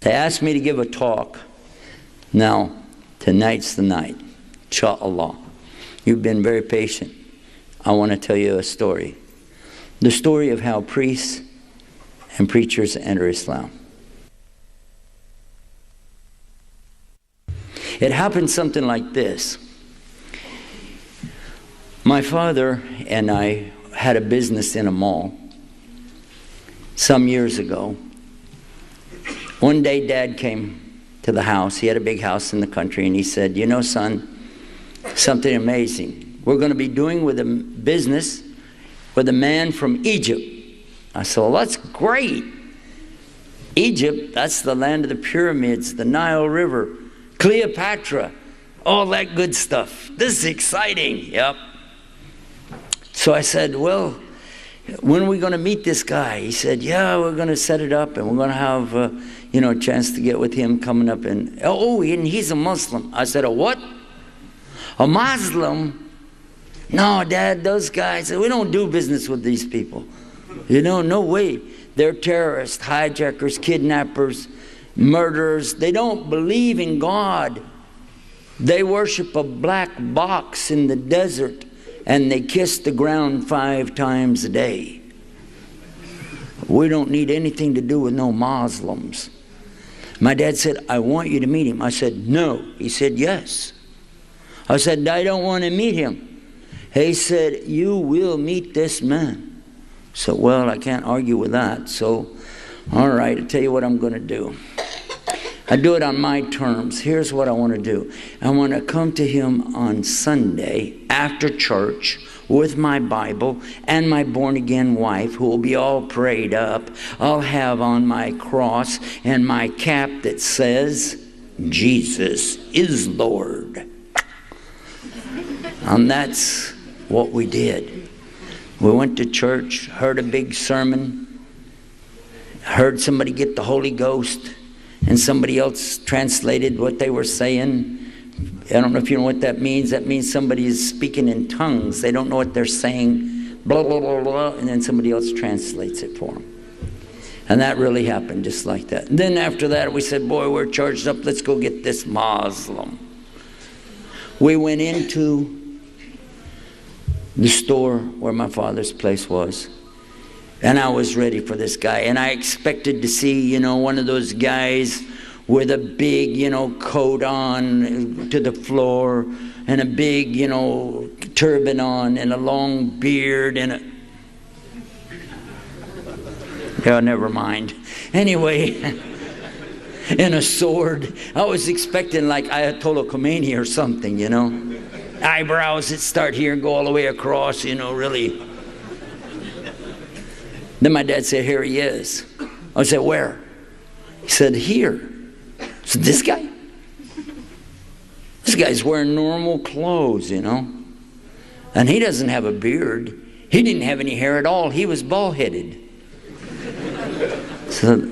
They asked me to give a talk. Now, tonight's the night. Inshallah. You've been very patient. I want to tell you a story. The story of how priests and preachers enter Islam. It happened something like this. My father and I had a business in a mall some years ago. One day Dad came to the house. He had a big house in the country, and he said, "You know, son, something amazing. We're going to be doing with a business with a man from Egypt." I said, "Well, that's great. Egypt, that's the land of the pyramids, the Nile River, Cleopatra, all that good stuff. This is exciting." Yep. So I said, "Well, when are we going to meet this guy?" He said, "Yeah, we're going to set it up, and we're going to have a chance to get with him coming up. And he's a Muslim." I said, "A what? A Muslim? No, Dad, those guys, we don't do business with these people. No way. They're terrorists, hijackers, kidnappers, murderers. They don't believe in God. They worship a black box in the desert, and they kiss the ground 5 times a day. We don't need anything to do with no Muslims." My dad said, "I want you to meet him." I said, "No." He said, "Yes." I said, "I don't want to meet him." He said, "You will meet this man." So, well, I can't argue with that. So, all right, I'll tell you what I'm going to do. I do it on my terms. Here's what I want to do. I want to come to him on Sunday after church with my Bible and my born-again wife, who will be all prayed up. I'll have on my cross and my cap that says, "Jesus is Lord." And that's what we did. We went to church, heard a big sermon, heard somebody get the Holy Ghost, and somebody else translated what they were saying. I don't know if you know what that means. That means somebody is speaking in tongues. They don't know what they're saying, blah, blah, blah, blah, and then somebody else translates it for them. And that really happened just like that. And then after that, we said, "Boy, we're charged up. Let's go get this Muslim." We went into the store where my father's place was, and I was ready for this guy. And I expected to see, one of those guys with a big, coat on to the floor, and a big, turban on, and a long beard, and never mind. Anyway, and a sword. I was expecting like Ayatollah Khomeini or something, Eyebrows that start here and go all the way across, really. Then my dad said, "Here he is." I said, "Where?" He said, "Here." I said, "This guy? This guy's wearing normal clothes, And he doesn't have a beard. He didn't have any hair at all. He was bald-headed." So,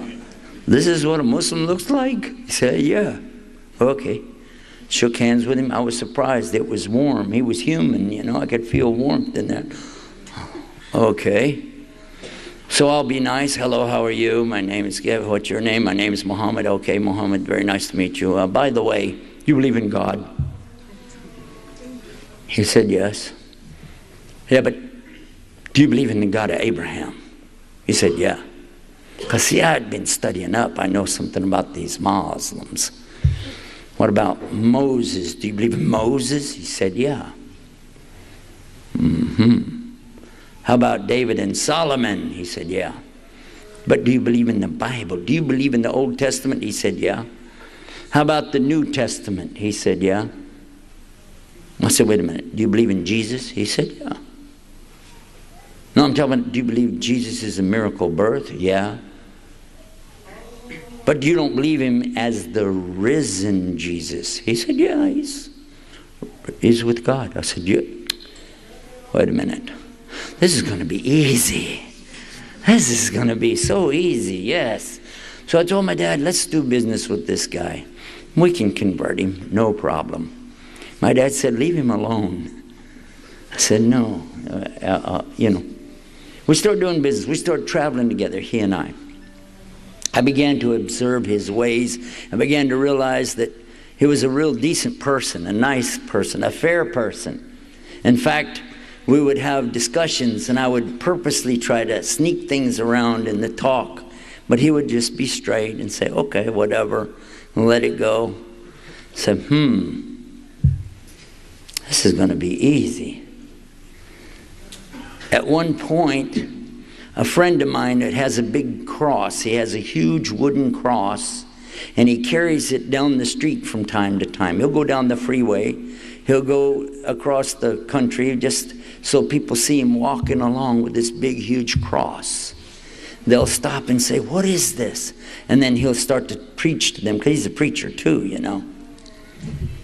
"This is what a Muslim looks like?" He said, "Yeah." Okay. Shook hands with him. I was surprised. It was warm. He was human, I could feel warmth in that. Okay. So I'll be nice. "Hello, how are you? My name is Gav. What's your name?" "My name is Muhammad." "Okay, Muhammad, very nice to meet you. By the way, you believe in God?" He said, "Yes." "Yeah, but do you believe in the God of Abraham?" He said, "Yeah." Because, see, I had been studying up. I know something about these Muslims. "What about Moses? Do you believe in Moses?" He said, "Yeah." "How about David and Solomon?" He said, "Yeah." "But do you believe in the Bible? Do you believe in the Old Testament?" He said, "Yeah." "How about the New Testament?" He said, "Yeah." I said, "Wait a minute. Do you believe in Jesus?" He said, "Yeah." "No, I'm talking about, do you believe Jesus is a miracle birth?" "Yeah." "But you don't believe him as the risen Jesus?" He said, "Yeah, he's with God." I said, "Yeah." Wait a minute. This is going to be easy. This is going to be so easy, yes. So I told my dad, "Let's do business with this guy. We can convert him, no problem." My dad said, "Leave him alone." I said, "No, We started doing business. We started traveling together, he and I. I began to observe his ways. I began to realize that he was a real decent person, a nice person, a fair person. In fact, we would have discussions, and I would purposely try to sneak things around in the talk. But he would just be straight and say, okay, whatever, and let it go. Say, this is going to be easy. At one point, a friend of mine that has a big cross, he has a huge wooden cross, and he carries it down the street from time to time. He'll go down the freeway. He'll go across the country just so people see him walking along with this big, huge cross. They'll stop and say, what is this? And then he'll start to preach to them, because he's a preacher too, you know.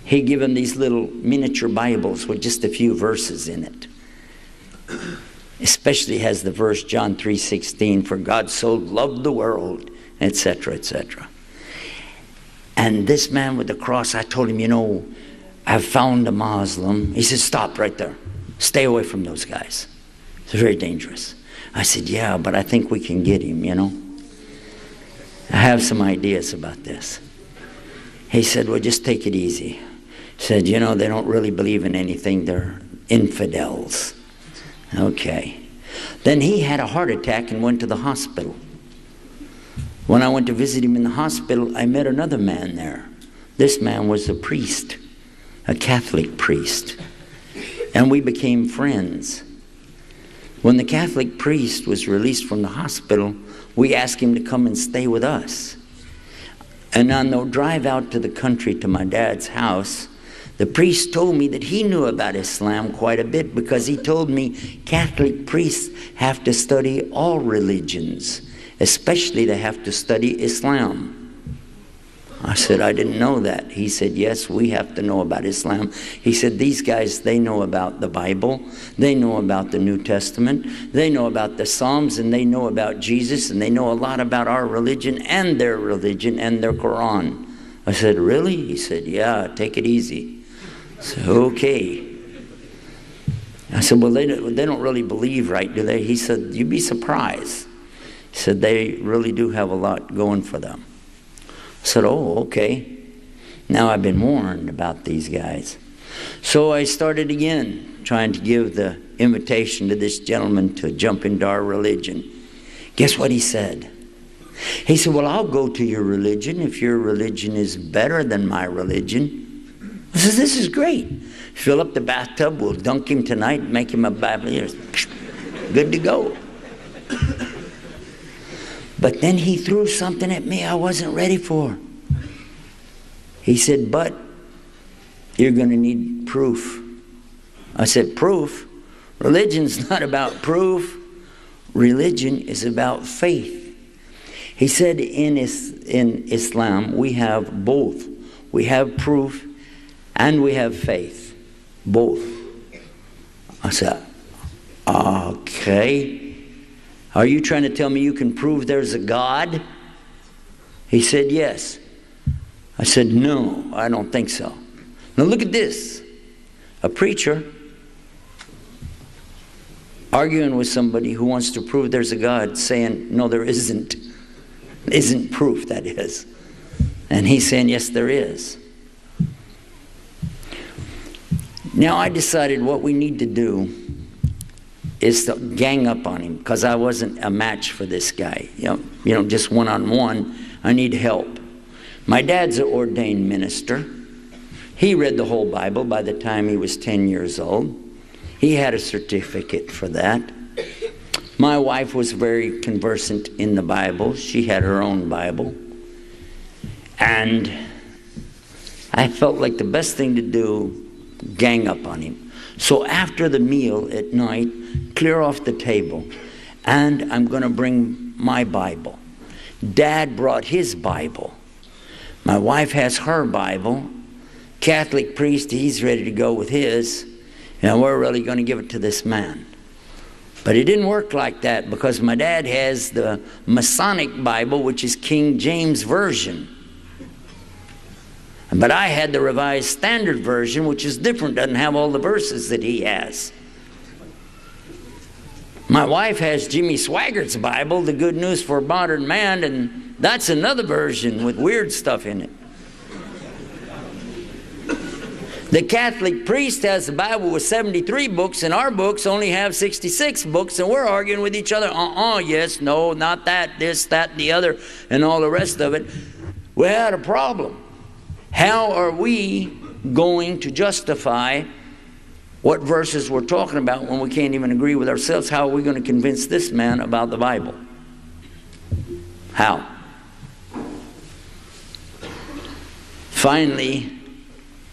He'd give them these little miniature Bibles with just a few verses in it. Especially has the verse John 3:16, for God so loved the world, etc., etc. And this man with the cross, I told him, you know, I've found a Muslim. He said, stop right there. Stay away from those guys. It's very dangerous. I said, yeah, but I think we can get him, you know. I have some ideas about this. He said, well, just take it easy. He said, you know, they don't really believe in anything. They're infidels. Okay. Then he had a heart attack and went to the hospital. When I went to visit him in the hospital, I met another man there. This man was a priest, a Catholic priest. And we became friends. When the Catholic priest was released from the hospital, we asked him to come and stay with us. And on the drive out to the country to my dad's house, the priest told me that he knew about Islam quite a bit, because he told me Catholic priests have to study all religions, especially they have to study Islam. I said, I didn't know that. He said, yes, we have to know about Islam. He said, these guys, they know about the Bible. They know about the New Testament. They know about the Psalms, and they know about Jesus, and they know a lot about our religion and their Quran. I said, really? He said, yeah, take it easy. I said, okay. I said, well, they don't really believe, right, do they? He said, you'd be surprised. He said, they really do have a lot going for them. I said, oh, okay. Now I've been warned about these guys. So I started again, trying to give the invitation to this gentleman to jump into our religion. Guess what he said? He said, well, I'll go to your religion if your religion is better than my religion. I said, this is great. Fill up the bathtub, we'll dunk him tonight, make him a Baptist. Good to go. But then he threw something at me I wasn't ready for. He said, but you're going to need proof. I said, proof? Religion's not about proof. Religion is about faith. He said in Islam, we have both. We have proof and we have faith. Both. I said, okay. Are you trying to tell me you can prove there's a God? He said, yes. I said, no, I don't think so. Now look at this. A preacher arguing with somebody who wants to prove there's a God, saying, no, there isn't. Isn't proof, that is. And he's saying, yes, there is. Now I decided what we need to do is to gang up on him, because I wasn't a match for this guy. You know, just one-on-one, I need help. My dad's an ordained minister. He read the whole Bible by the time he was 10 years old. He had a certificate for that. My wife was very conversant in the Bible. She had her own Bible. And I felt like the best thing to do, gang up on him. So after the meal at night, clear off the table, and I'm going to bring my Bible. Dad brought his Bible. My wife has her Bible. Catholic priest, he's ready to go with his. And we're really going to give it to this man. But it didn't work like that, because my dad has the Masonic Bible, which is King James Version. But I had the Revised Standard Version, which is different, doesn't have all the verses that he has. My wife has Jimmy Swaggart's Bible, the Good News for Modern Man, and That's another version with weird stuff in it. The Catholic priest has the Bible with 73 books, and our books only have 66 books, and we're arguing with each other. Yes, no, not that, this, that, the other, and all the rest of it. We had a problem. How are we going to justify what verses we're talking about when we can't even agree with ourselves? How are we going to convince this man about the Bible? How? Finally,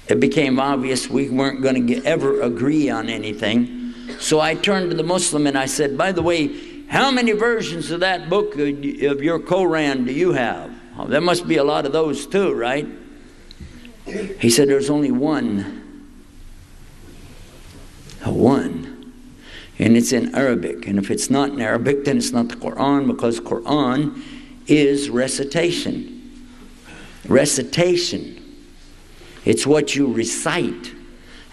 it became obvious we weren't going to ever agree on anything. So I turned to the Muslim and I said, by the way, how many versions of that book of your Quran do you have? Oh, there must be a lot of those too, right? He said, there's only one. One. And it's in Arabic. And if it's not in Arabic, then it's not the Quran, because Quran is recitation. Recitation. It's what you recite.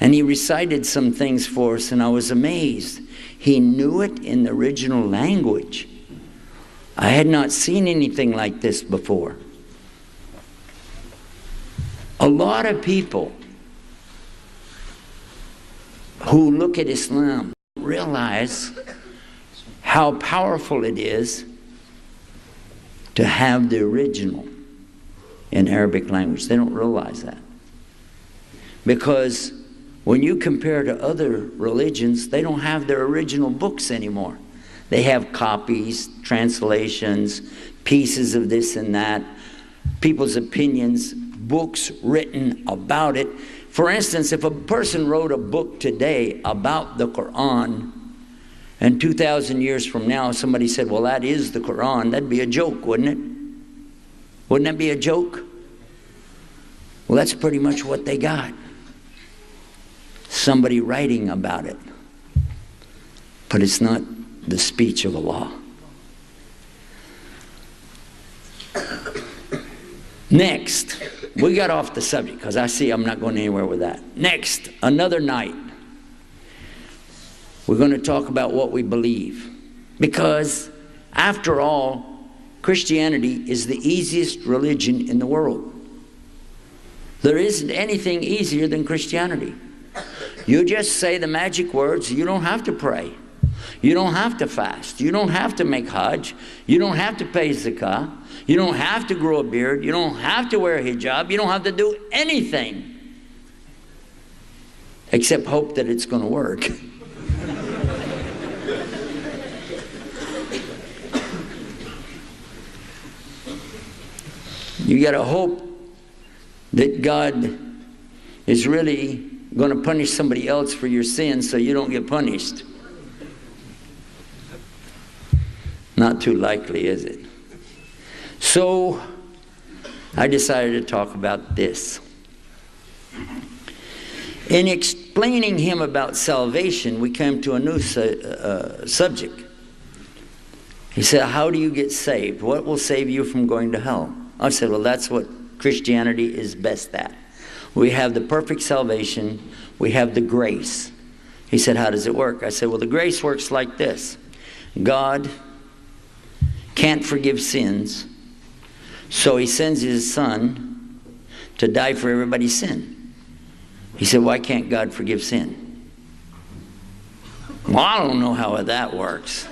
And he recited some things for us, and I was amazed. He knew it in the original language. I had not seen anything like this before. A lot of people who look at Islam realize how powerful it is to have the original in Arabic language. They don't realize that. Because when you compare to other religions, they don't have their original books anymore. They have copies, translations, pieces of this and that, people's opinions, books written about it. For instance, if a person wrote a book today about the Quran, and 2,000 years from now somebody said, well, that is the Quran, that'd be a joke, wouldn't it? Wouldn't that be a joke? Well, that's pretty much what they got. Somebody writing about it. But it's not the speech of Allah. Next, we got off the subject because I see I'm not going anywhere with that. Next, another night, we're going to talk about what we believe. Because, after all, Christianity is the easiest religion in the world. There isn't anything easier than Christianity. You just say the magic words. You don't have to pray. You don't have to fast. You don't have to make Hajj. You don't have to pay zakah. You don't have to grow a beard. You don't have to wear a hijab. You don't have to do anything except hope that it's going to work. You got to hope that God is really going to punish somebody else for your sins so you don't get punished. Not too likely, is it? So I decided to talk about this. In explaining him about salvation, we came to a new subject. He said, how do you get saved? What will save you from going to hell? I said, well, that's what Christianity is best at. We have the perfect salvation. We have the grace. He said, how does it work? I said, well, the grace works like this. God can't forgive sins, so he sends his son to die for everybody's sin. He said, why can't God forgive sin? Well, I don't know how that works.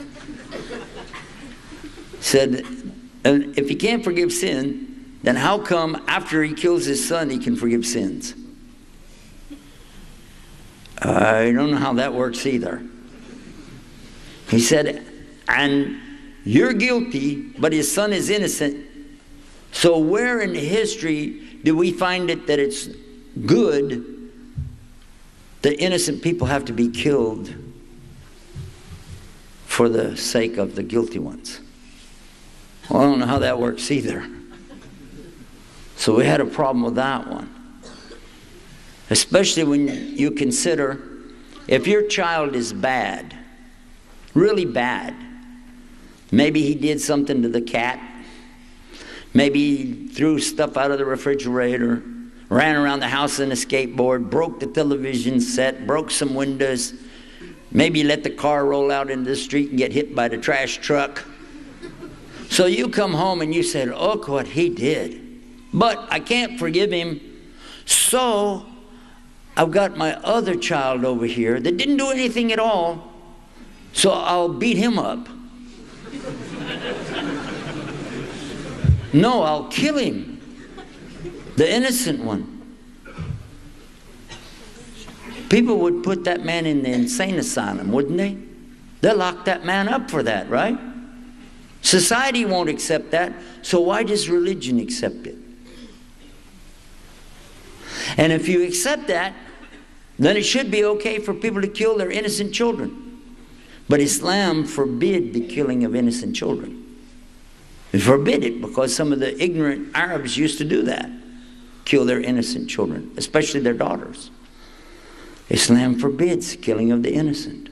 He said, if he can't forgive sin, then how come after he kills his son he can forgive sins? I don't know how that works either. He said, and you're guilty, but his son is innocent. So where in history do we find it that it's good that innocent people have to be killed for the sake of the guilty ones? Well, I don't know how that works either. So we had a problem with that one. Especially when you consider if your child is bad, really bad, maybe he did something to the cat, maybe he threw stuff out of the refrigerator, ran around the house on a skateboard, broke the television set, broke some windows, maybe let the car roll out into the street and get hit by the trash truck. So you come home and you said, look what he did. But I can't forgive him. So I've got my other child over here that didn't do anything at all. So I'll beat him up. No, I'll kill him. The innocent one. People would put that man in the insane asylum, wouldn't they? They'll lock that man up for that, right? Society won't accept that, so why does religion accept it? And if you accept that, then it should be okay for people to kill their innocent children. But Islam forbid the killing of innocent children. It forbid it because some of the ignorant Arabs used to do that. Kill their innocent children, especially their daughters. Islam forbids killing of the innocent.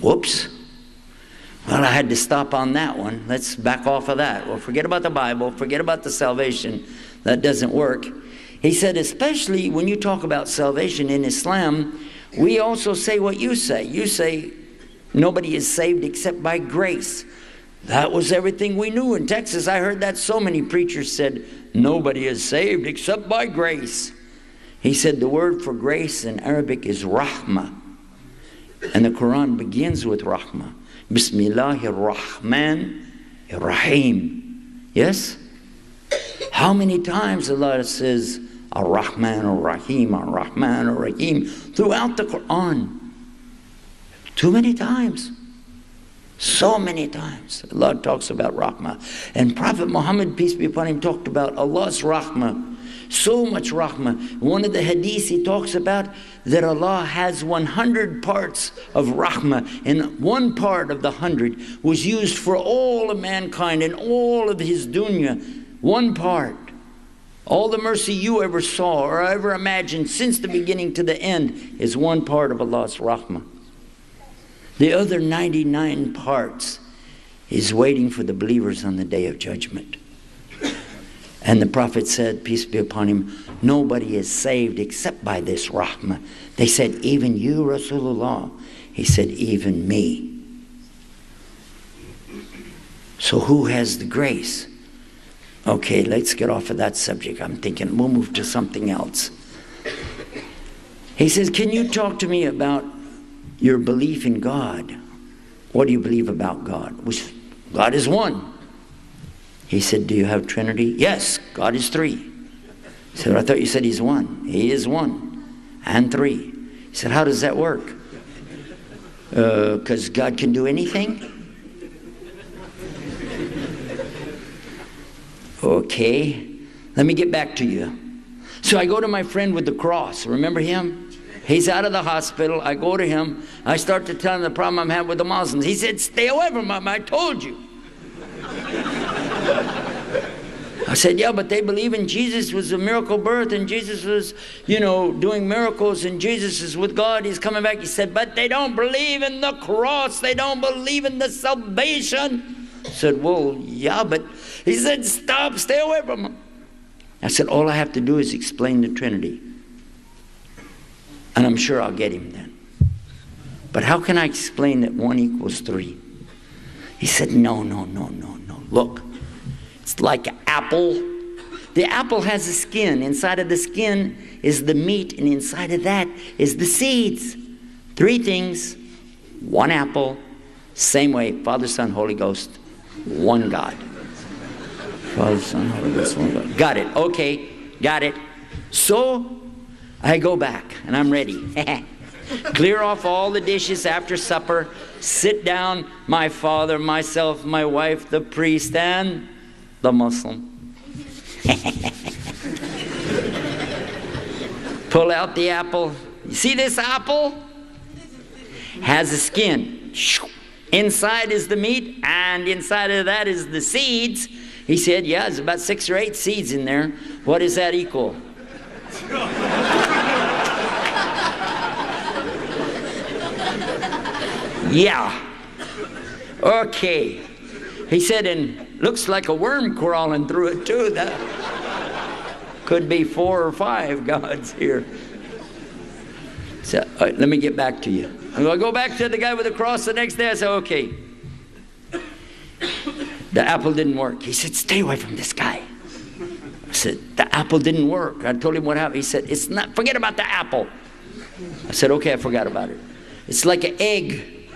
Whoops. Well, I had to stop on that one. Let's back off of that. Well, forget about the Bible. Forget about the salvation. That doesn't work. He said, especially when you talk about salvation in Islam, we also say what you say. You say, nobody is saved except by grace. That was everything we knew in Texas. I heard that so many preachers said, nobody is saved except by grace. He said the word for grace in Arabic is rahmah. And the Quran begins with rahmah. Bismillahir Rahman Rahim. Yes? How many times Allah says Ar-Rahman Ar-Rahim, Ar-Rahman Ar-Rahim throughout the Quran? Too many times. So many times. Allah talks about rahmah. And Prophet Muhammad, peace be upon him, talked about Allah's rahmah. So much rahmah. One of the hadiths he talks about that Allah has 100 parts of rahmah, and one part of the 100 was used for all of mankind and all of his dunya. One part. All the mercy you ever saw or ever imagined since the beginning to the end is one part of Allah's rahmah. The other 99 parts is waiting for the believers on the day of judgment. And the Prophet said, peace be upon him, nobody is saved except by this rahmah. They said, even you, Rasulullah? He said, even me. So who has the grace? Okay, let's get off of that subject. I'm thinking we'll move to something else. He says, can you talk to me about your belief in God? What do you believe about God? God is one. He said, do you have Trinity? Yes, God is three. He said, I thought you said he's one. He is one and three. He said, how does that work? Because God can do anything? Okay, let me get back to you. So I go to my friend with the cross. Remember him? He's out of the hospital. I go to him. I start to tell him the problem I'm having with the Muslims. He said, stay away from them. I told you. I said, yeah, but they believe in Jesus was a miracle birth and Jesus was, doing miracles and Jesus is with God. He's coming back. He said, but they don't believe in the cross. They don't believe in the salvation. I said, well, yeah, but he said, stop, stay away from them. I said, all I have to do is explain the Trinity. And I'm sure I'll get him then. But how can I explain that 1 equals 3? He said, no. Look, it's like an apple. The apple has a skin. Inside of the skin is the meat, and inside of that is the seeds. 3 things, 1 apple, same way, Father, Son, Holy Ghost, one God. Father, Son, Holy Ghost, one God. Got it. Okay, got it. So I go back, and I'm ready. Clear off all the dishes after supper. Sit down, my father, myself, my wife, the priest, and the Muslim. Pull out the apple. You see this apple? Has a skin. Inside is the meat, and inside of that is the seeds. He said, yeah, there's about 6 or 8 seeds in there. What does that equal? Yeah. Okay. He said, and looks like a worm crawling through it too. That could be 4 or 5 gods here. So let me get back to you. I go back to the guy with the cross the next day. I said, okay. The apple didn't work. He said, stay away from this guy. I said, the apple didn't work. I told him what happened. He said, it's not, forget about the apple. I said, okay, I forgot about it. It's like an egg.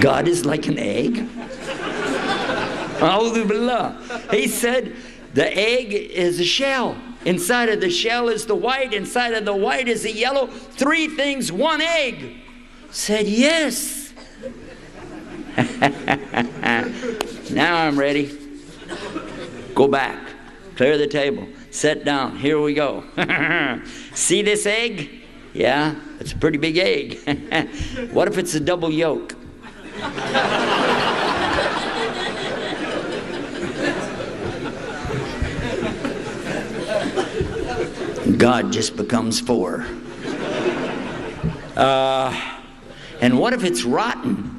God is like an egg? He said, the egg is a shell. Inside of the shell is the white. Inside of the white is the yellow. 3 things, 1 egg. Said, yes. Now I'm ready. Go back. Clear the table. Sit down. Here we go. See this egg? Yeah, it's a pretty big egg. What if it's a double yolk? God just becomes 4. And what if it's rotten?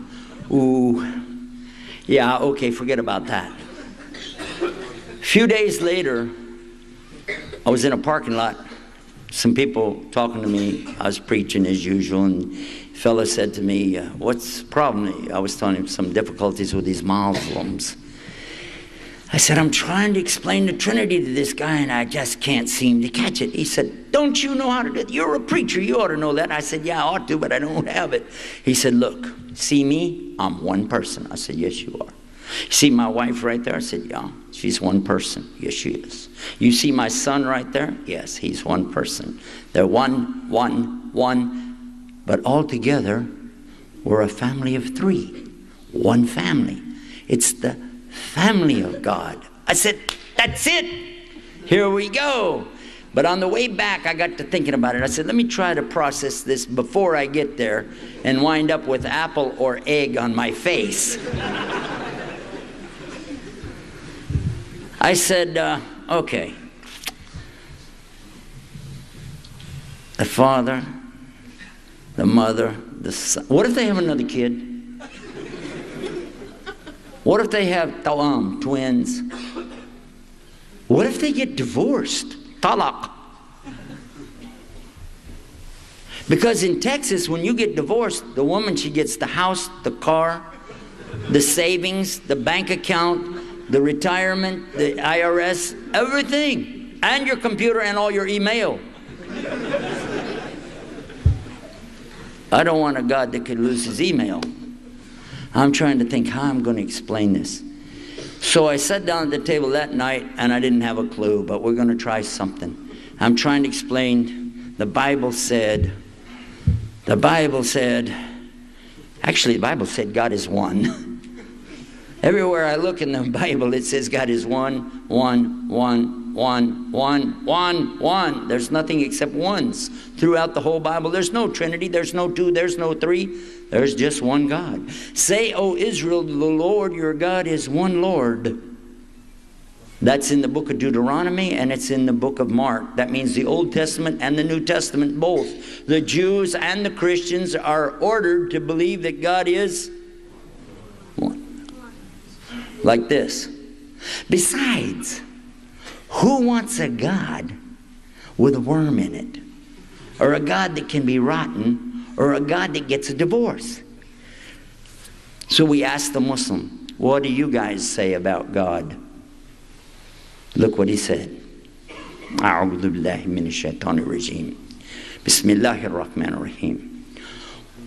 Ooh, yeah, okay, forget about that. A few days later, I was in a parking lot. Some people talking to me. I was preaching as usual, and a fellow said to me, what's the problem? I was telling him some difficulties with these Muslims. I said, I'm trying to explain the Trinity to this guy, and I just can't seem to catch it. He said, don't you know how to do it? You're a preacher. You ought to know that. I said, yeah, I ought to, but I don't have it. He said, look, see me? I'm one person. I said, yes, you are. You see my wife right there? I said, yeah, she's one person. Yes, she is. You see my son right there? Yes, he's one person. They're one. But altogether, we're a family of 3. One family. It's the family of God. I said, that's it. Here we go. But on the way back, I got to thinking about it. I said, let me try to process this before I get there and wind up with apple or egg on my face. I said, okay. The father, the mother, the son. What if they have another kid? What if they have twins? What if they get divorced? Talaq. Because in Texas, when you get divorced, the woman, she gets the house, the car, the savings, the bank account, the retirement, the IRS, everything. And your computer and all your email. I don't want a God that could lose his email. I'm trying to think how I'm going to explain this. So I sat down at the table that night, and I didn't have a clue, but we're going to try something. I'm trying to explain. The Bible said, actually the Bible said God is one. Everywhere I look in the Bible, it says God is one. There's nothing except ones throughout the whole Bible. There's no Trinity, there's no 2, there's no 3. There's just one God. Say, O Israel, the Lord your God is one Lord. That's in the book of Deuteronomy, and it's in the book of Mark. That means the Old Testament and the New Testament both. The Jews and the Christians are ordered to believe that God is one. Like this. Besides, who wants a God with a worm in it? Or a God that can be rotten? Or a God that gets a divorce? So we asked the Muslim, what do you guys say about God? Look what he said. أعوذ بالله من الشيطان الرجيم بسم الله الرحمن الرحيم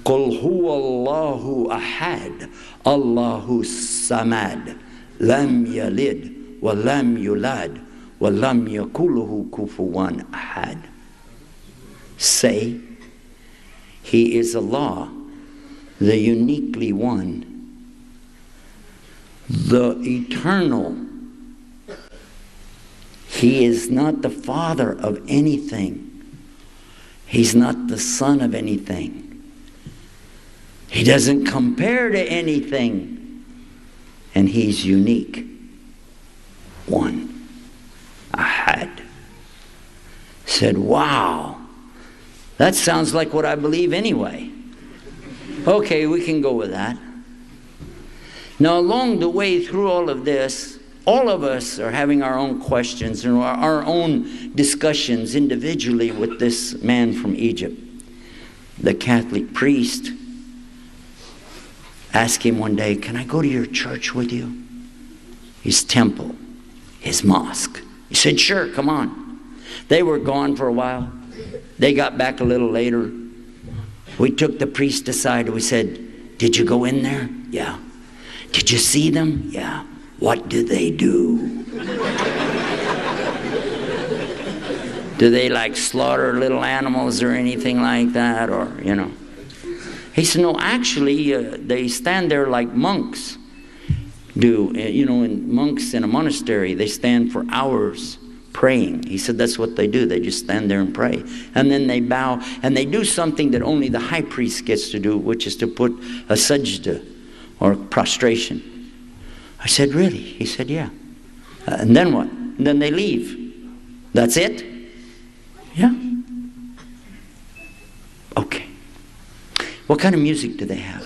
قل هو الله أحد الله الصمد لم يلد ولم يولد ولم يكن له كفوا أحد. Say, He is Allah, the uniquely one, the eternal. He is not the father of anything. He's not the son of anything. He doesn't compare to anything. And he's unique. One. Ahad. Said, wow. That sounds like what I believe anyway. Okay, we can go with that. Now, along the way through all of this, all of us are having our own questions and our own discussions individually with this man from Egypt, the Catholic priest. asked him one day, can I go to your church with you? His temple, his mosque. He said, sure, come on. They were gone for a while. They got back a little later. We took the priest aside and we said, did you go in there? Yeah. Did you see them? Yeah. What do they do? Do they like slaughter little animals or anything like that? Or, you know. He said, no, actually, they stand there like monks do. You know, monks in a monastery, they stand for hours praying. He said that's what they do. They just stand there and pray. And then they bow. And they do something that only the high priest gets to do, which is to put a sajda, or prostration. I said, really? He said, yeah. And then what? And then they leave. That's it? Yeah. Okay. What kind of music do they have?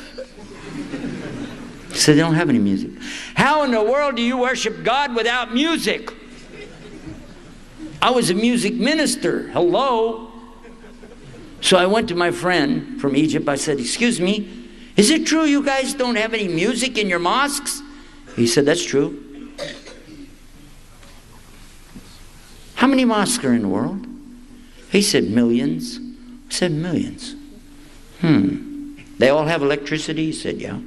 He said, they don't have any music. How in the world do you worship God without music? I was a music minister. Hello. So I went to my friend from Egypt. I said, excuse me, is it true you guys don't have any music in your mosques? He said, that's true. How many mosques are in the world? He said, millions. I said, millions. They all have electricity? He said, yeah.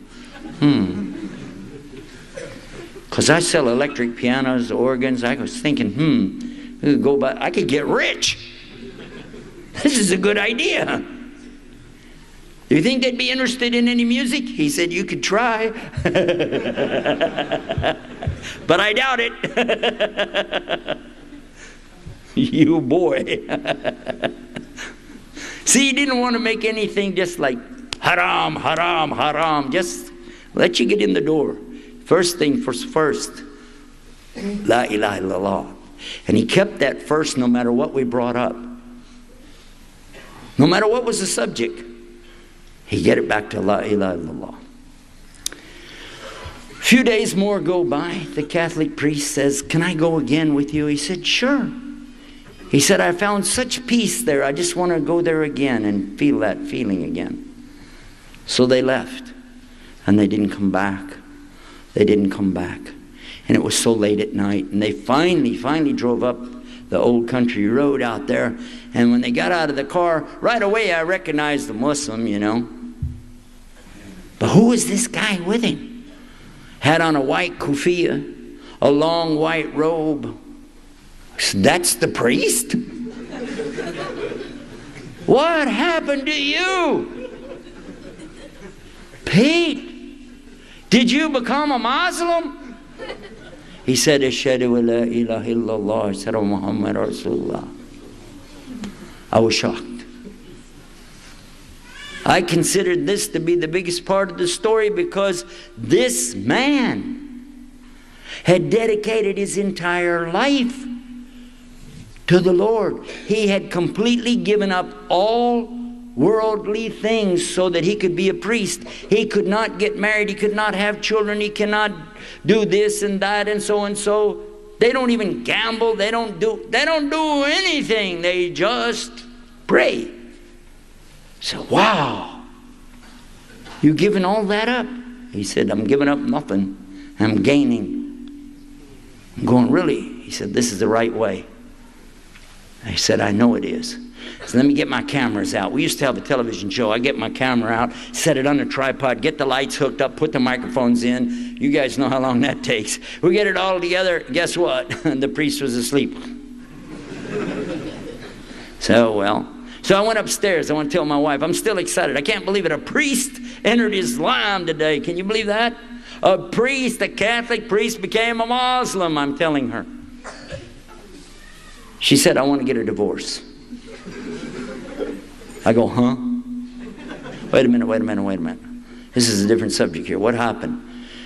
Because I sell electric pianos, organs. I was thinking, I could get rich. This is a good idea. Do you think they'd be interested in any music? He said, you could try. But I doubt it. You boy. See, he didn't want to make anything just like haram, haram, haram. Just let you get in the door. First thing first. La ilaha illallah. And he kept that first no matter what we brought up. No matter what was the subject. He'd get it back to La ilaha illallah. A few days more go by. The Catholic priest says, can I go again with you? He said, sure. He said, I found such peace there. I just want to go there again and feel that feeling again. So they left. And they didn't come back. They didn't come back. And it was so late at night. And they finally drove up the old country road out there. And when they got out of the car, right away I recognized the Muslim, you know. But who was this guy with him? Had on a white kufiya, a long white robe. That's the priest? What happened to you? Pete, did you become a Muslim? He said, Ashhadu an la ilaha illallah, Ashhadu Muhammad Rasulullah. I was shocked. I considered this to be the biggest part of the story because this man had dedicated his entire life to the Lord. He had completely given up all worldly things so that he could be a priest. He could not get married. He could not have children. He cannot do this and that and so and so. They don't even gamble. They don't do anything. They just pray. So, wow. You giving all that up? He said, I'm giving up nothing. I'm gaining. I'm going, really? He said, this is the right way. I said, I know it is. So let me get my cameras out. We used to have a television show. I get my camera out, set it on a tripod, get the lights hooked up, put the microphones in. You guys know how long that takes. We get it all together. Guess what? The priest was asleep. So I went upstairs. I want to tell my wife, I'm still excited. I can't believe it. A priest entered Islam today. Can you believe that? A priest, a Catholic priest, became a Muslim, I'm telling her. She said, I want to get a divorce. I go, huh? Wait a minute. This is a different subject here. What happened?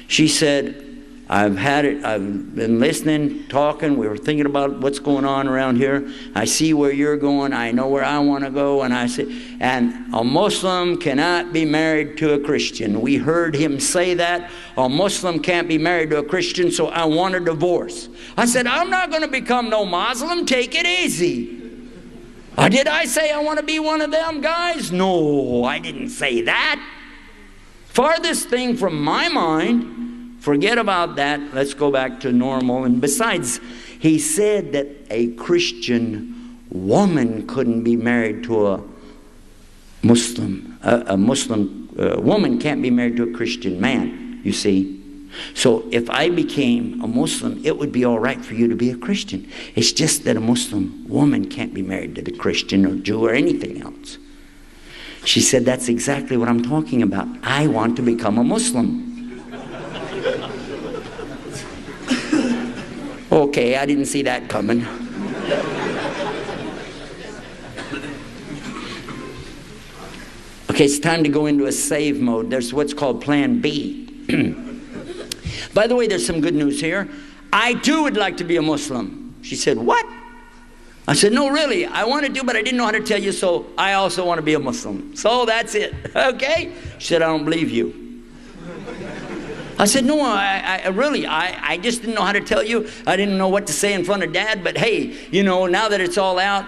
She said, I've been listening, talking. We were thinking about what's going on around here. I see where you're going. I know where I want to go. And I said, and a Muslim cannot be married to a Christian. We heard him say that. A Muslim can't be married to a Christian, so I want a divorce. I said, I'm not going to become no Muslim. Take it easy. Did I say I want to be one of them guys? No, I didn't say that. Farthest thing from my mind. Forget about that. Let's go back to normal. And besides, he said that a Christian woman couldn't be married to a Muslim. A Muslim woman can't be married to a Christian man, you see. So if I became a Muslim, it would be all right for you to be a Christian. It's just that a Muslim woman can't be married to the Christian or Jew or anything else. She said, that's exactly what I'm talking about. I want to become a Muslim. Okay, I didn't see that coming. Okay, it's time to go into a save mode. There's what's called Plan B. By the way, there's some good news here. I too would like to be a Muslim. She said, what? I said, no, really, I want to do, but I didn't know how to tell you, so I also want to be a Muslim. So that's it, okay? She said, I don't believe you. I said, no, I just didn't know how to tell you. I didn't know what to say in front of Dad, but hey, you know, now that it's all out,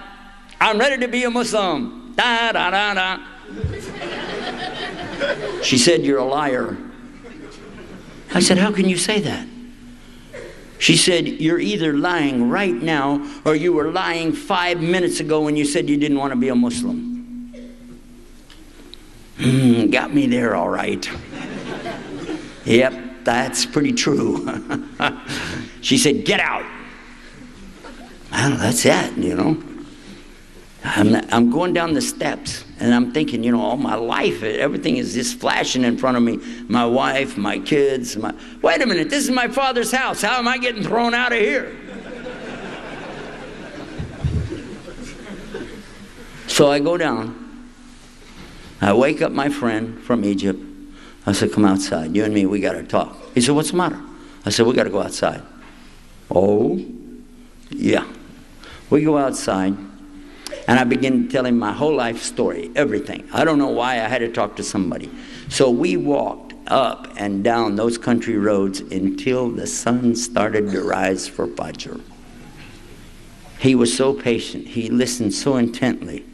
I'm ready to be a Muslim. Da, da, da, da. She said, you're a liar. I said, how can you say that? She said, you're either lying right now or you were lying 5 minutes ago when you said you didn't want to be a Muslim. Got me there all right. Yep, that's pretty true. She said, get out. Well, that's it, you know. I'm going down the steps and I'm thinking, you know, all my life, everything is just flashing in front of me. My wife, my kids, wait a minute, this is my father's house. How am I getting thrown out of here? So I go down. I wake up my friend from Egypt. I said, come outside. You and me, we got to talk. He said, what's the matter? I said, we got to go outside. Oh, yeah. We go outside. And I began to tell him my whole life story, everything. I don't know why I had to talk to somebody. So we walked up and down those country roads until the sun started to rise for Fajr. He was so patient. He listened so intently.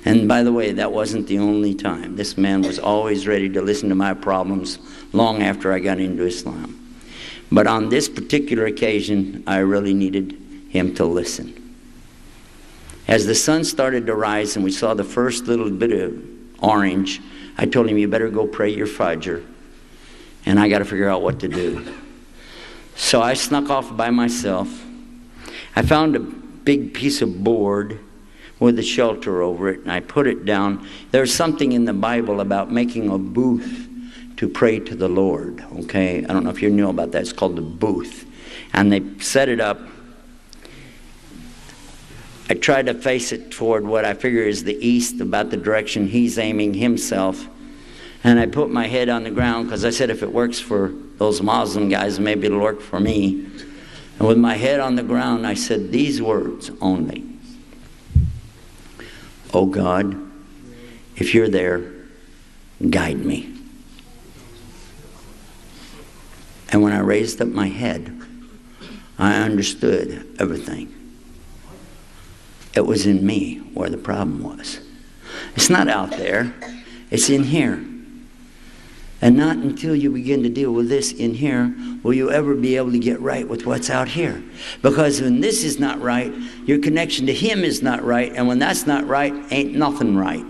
And by the way, that wasn't the only time. This man was always ready to listen to my problems long after I got into Islam. But on this particular occasion, I really needed him to listen. As the sun started to rise and we saw the first little bit of orange, I told him, you better go pray your Fajr. And I got to figure out what to do. So I snuck off by myself. I found a big piece of board with a shelter over it, and I put it down. There's something in the Bible about making a booth to pray to the Lord. Okay, I don't know if you knew about that. It's called the booth. And they set it up. I tried to face it toward what I figure is the east, about the direction he's aiming himself. And I put my head on the ground because I said, if it works for those Muslim guys, maybe it'll work for me. And with my head on the ground, I said these words only. Oh God, if you're there, guide me. And when I raised up my head, I understood everything. It was in me where the problem was. It's not out there. It's in here. And not until you begin to deal with this in here will you ever be able to get right with what's out here. Because when this is not right, your connection to Him is not right. And when that's not right, ain't nothing right.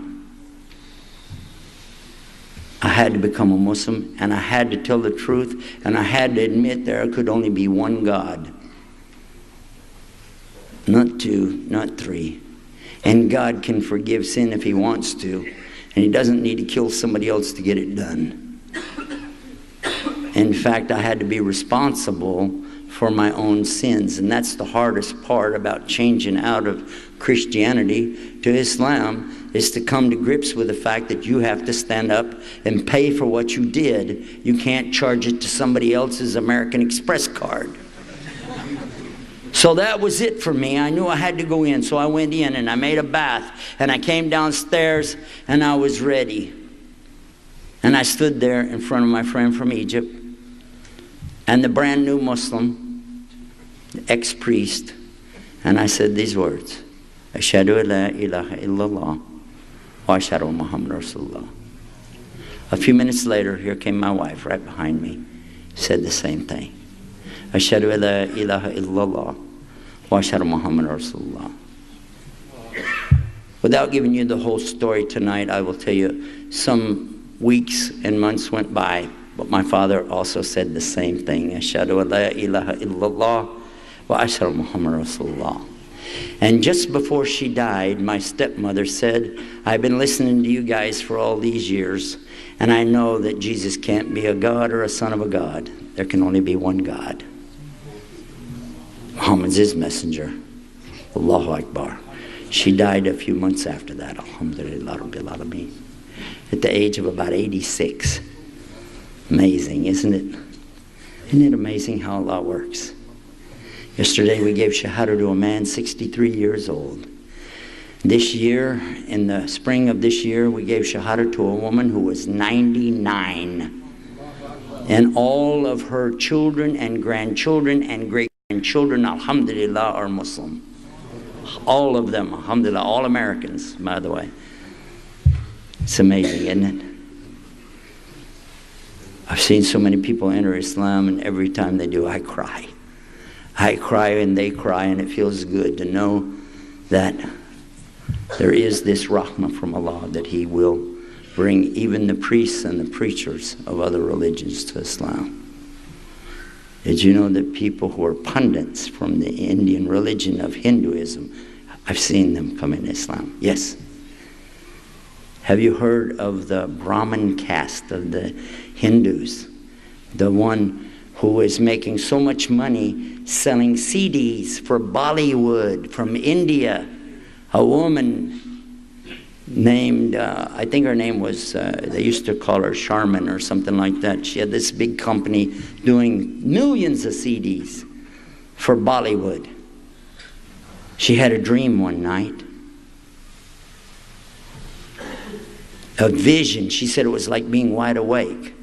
I had to become a Muslim, and I had to tell the truth, and I had to admit there could only be one God. Not two, not three. And God can forgive sin if He wants to. And He doesn't need to kill somebody else to get it done. In fact, I had to be responsible for my own sins. And that's the hardest part about changing out of Christianity to Islam, is to come to grips with the fact that you have to stand up and pay for what you did. You can't charge it to somebody else's American Express card. So that was it for me. I knew I had to go in. So I went in and I made a bath. And I came downstairs and I was ready. And I stood there in front of my friend from Egypt. And the brand new Muslim, the ex-priest. And I said these words. Ashhadu an la ilaha illallah wa ashhadu Muhammad Rasulullah. A few minutes later, here came my wife right behind me, said the same thing. Ashhadu an la ilaha illallah wa ashhadu Muhammad Rasulullah. Without giving you the whole story tonight, I will tell you some weeks and months went by, but my father also said the same thing. Ashhadu an la ilaha illallah wa ashhadu Muhammad Rasulullah. And just before she died, my stepmother said, I've been listening to you guys for all these years, and I know that Jesus can't be a God or a son of a God. There can only be one God. Muhammad's his messenger. Allahu Akbar. She died a few months after that. Alhamdulillah Rabbil Alameen. At the age of about 86. Amazing, isn't it? Isn't it amazing how Allah works? Yesterday we gave Shahada to a man 63 years old. This year, in the spring of this year, we gave Shahada to a woman who was 99. And all of her children and grandchildren and great-grandchildren, alhamdulillah, are Muslim. All of them, alhamdulillah, all Americans, by the way. It's amazing, isn't it? I've seen so many people enter Islam, and every time they do, I cry. I cry and they cry, and it feels good to know that there is this rahmah from Allah, that He will bring even the priests and the preachers of other religions to Islam. Did you know that people who are pundits from the Indian religion of Hinduism, I've seen them come in Islam? Yes. Have you heard of the Brahmin caste of the Hindus? The one who is making so much money selling CDs for Bollywood from India. A woman named, I think her name was, they used to call her Sharman or something like that. She had this big company doing millions of CDs for Bollywood. She had a dream one night. A vision. She said it was like being wide awake.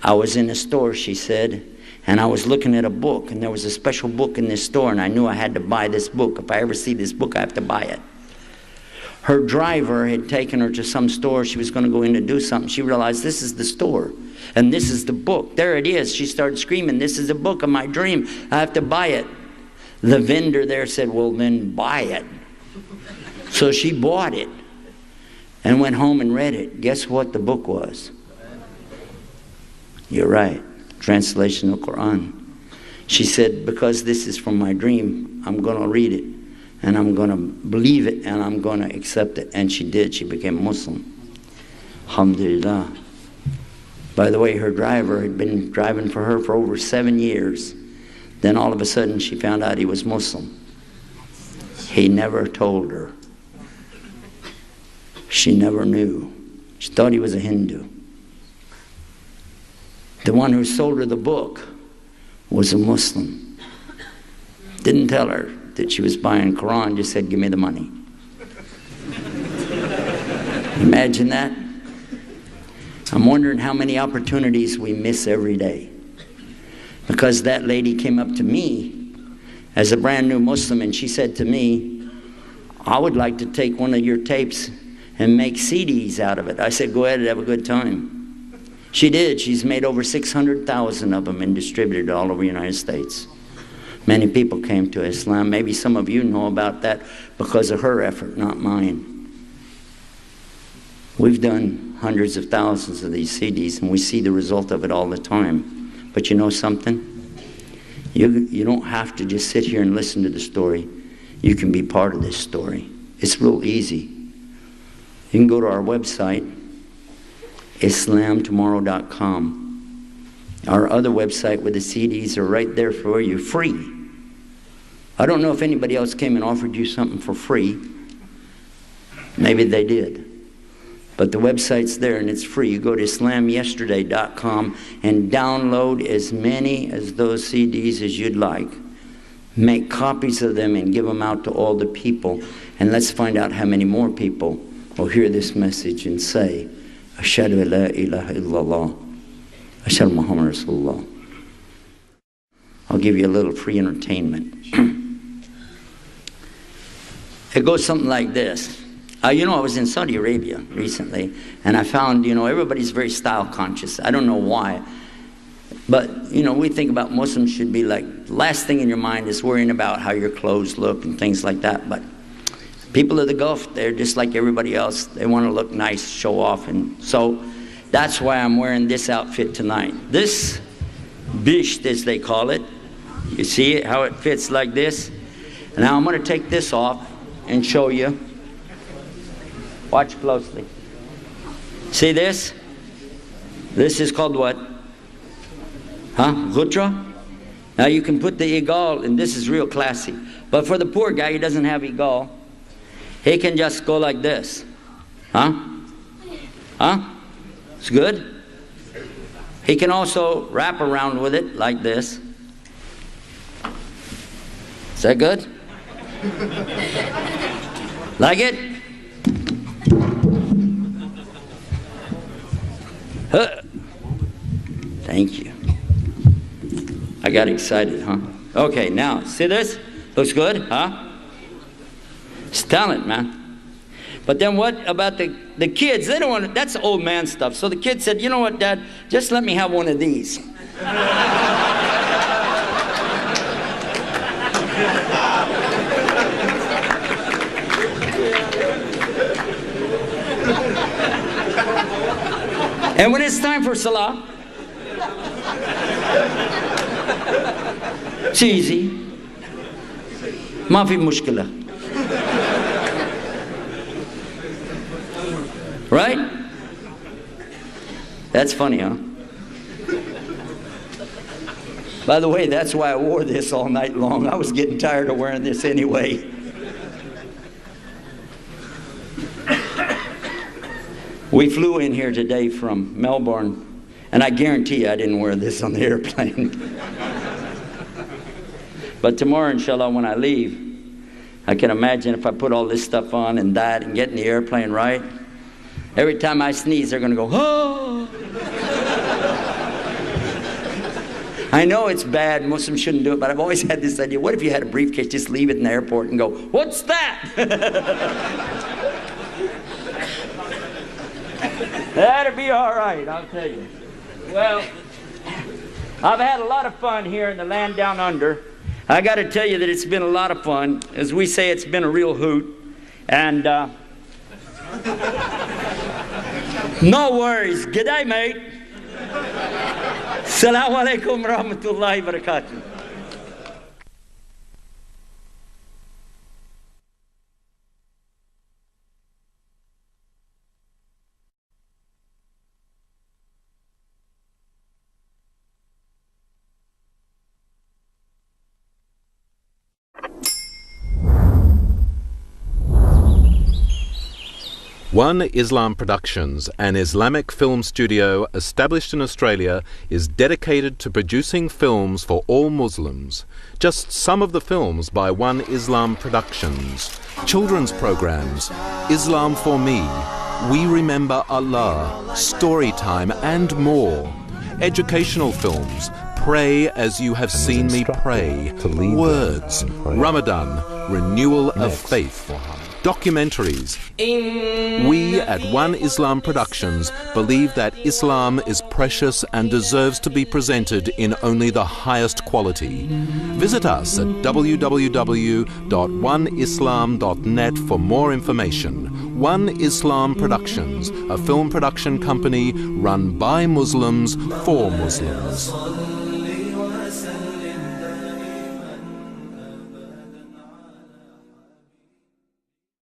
I was in a store, she said, and I was looking at a book, and there was a special book in this store, and I knew I had to buy this book. If I ever see this book, I have to buy it. Her driver had taken her to some store. She was going to go in to do something. She realized this is the store, and this is the book. There it is. She started screaming, this is the book of my dream. I have to buy it. The vendor there said, well, then buy it. So she bought it and went home and read it. Guess what the book was? You're right. Translation of Quran. She said, because this is from my dream, I'm going to read it, and I'm going to believe it, and I'm going to accept it. And she did. She became Muslim. Alhamdulillah. By the way, her driver had been driving for her for over 7 years. Then all of a sudden she found out he was Muslim. He never told her. She never knew. She thought he was a Hindu. The one who sold her the book was a Muslim. Didn't tell her that she was buying Quran, just said, give me the money. Imagine that. I'm wondering how many opportunities we miss every day. Because that lady came up to me as a brand new Muslim, and she said to me, I would like to take one of your tapes and make CDs out of it. I said, go ahead and have a good time. She did. She's made over 600,000 of them and distributed all over the United States. Many people came to Islam. Maybe some of you know about that because of her effort, not mine. We've done hundreds of thousands of these CDs, and we see the result of it all the time. But you know something? You don't have to just sit here and listen to the story. You can be part of this story. It's real easy. You can go to our website, islamtomorrow.com. Our other website with the CDs are right there for you, free. I don't know if anybody else came and offered you something for free. Maybe they did. But the website's there and it's free. You go to islamyesterday.com and download as many as those CDs as you'd like. Make copies of them and give them out to all the people. And let's find out how many more people will hear this message and say, Ashhadu an la ilaha illallah, Ashhadu Muhammad Rasulullah. I'll give you a little free entertainment. It goes something like this. You know, I was in Saudi Arabia recently, and I found, you know, everybody's very style conscious. I don't know why. But, you know, we think about Muslims should be like, last thing in your mind is worrying about how your clothes look and things like that. But people of the Gulf, they're just like everybody else. They want to look nice, show off. And so that's why I'm wearing this outfit tonight. This bisht, as they call it, you see it, how it fits like this? And now I'm going to take this off and show you. Watch closely. See this? This is called what? Huh? Ghutra? Now you can put the igal, and this is real classy. But for the poor guy, he doesn't have igal. He can just go like this. Huh? Huh? It's good. He can also wrap around with it like this. Is that good? Like it? Huh. Thank you. I got excited, huh? Okay, now, see this? Looks good, huh? It's talent, man. But then what about the kids? They don't want to, that's old man stuff. So the kid said, you know what, Dad? Just let me have one of these. And when it's time for Salah, it's easy. Ma fi mushkila. Right? That's funny, huh? By the way, that's why I wore this all night long. I was getting tired of wearing this anyway. We flew in here today from Melbourne, and I guarantee you I didn't wear this on the airplane. But tomorrow, inshallah, when I leave, I can imagine if I put all this stuff on and that and get in the airplane right, every time I sneeze, they're going to go, oh! I know it's bad, Muslims shouldn't do it, but I've always had this idea, what if you had a briefcase, just leave it in the airport and go, what's that? That'd be all right, I'll tell you. Well, I've had a lot of fun here in the land down under. I got to tell you that it's been a lot of fun. As we say, it's been a real hoot. And no worries. G'day, mate. Assalamu alaikum rahmatullahi wa barakatuh. One Islam Productions, an Islamic film studio established in Australia, is dedicated to producing films for all Muslims. Just some of the films by One Islam Productions: children's programs, Islam for Me, We Remember Allah, Storytime, and more. Educational films, Pray as You Have Seen Me Pray, Words, Ramadan, Renewal of Faith. Documentaries. We at One Islam Productions believe that Islam is precious and deserves to be presented in only the highest quality. Visit us at www.oneislam.net for more information. One Islam Productions, a film production company run by Muslims for Muslims.